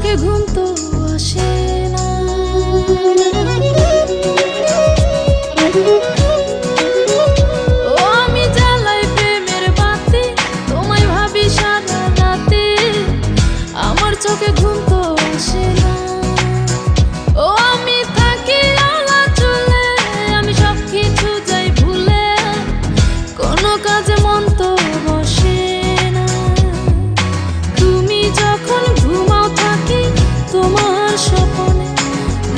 চোখে ঘুম তো আসে না। ও আমি জ্বালাই প্রেমের বাতি, তোমায় ভাবি সারা রাতে, আমার চোখে ঘুম তো আসে না। ও আমি থাকি আলা চুলে, আমি সব কিছু যাই ভুলে, কোনো কাজে মন তো বসে না। তুমি যখন ঘুমাও থাকি তোমার স্বপনে,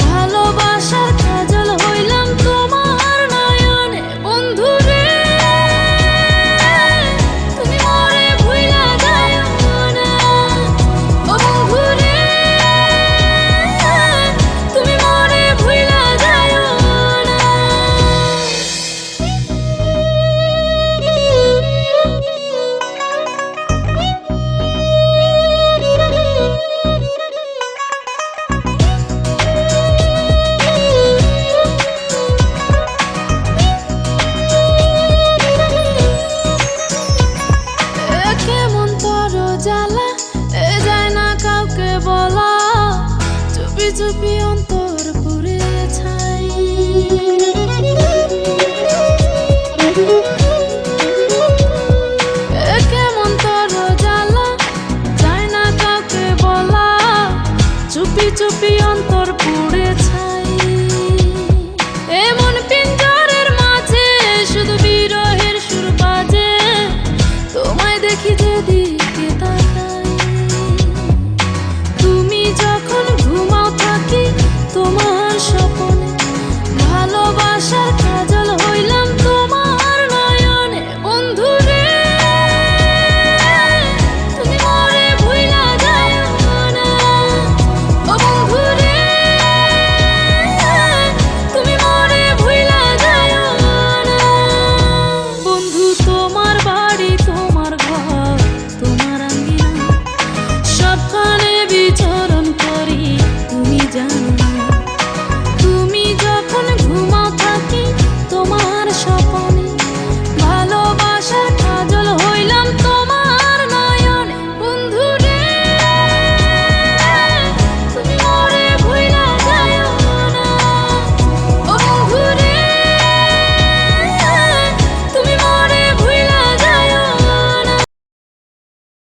ভালোবাসার কাজল হইলাম তোমার নয়নে। বন্ধু রে তুমি মরে ভুইলা যাইও না, ও বন্ধু রে তুমি মরে ভুইলা যাইও না। কেমন তোর জ্বালা এ যায় না কাউকে বলা, চুপি চুপি অন্তর পুড়ে ছাই।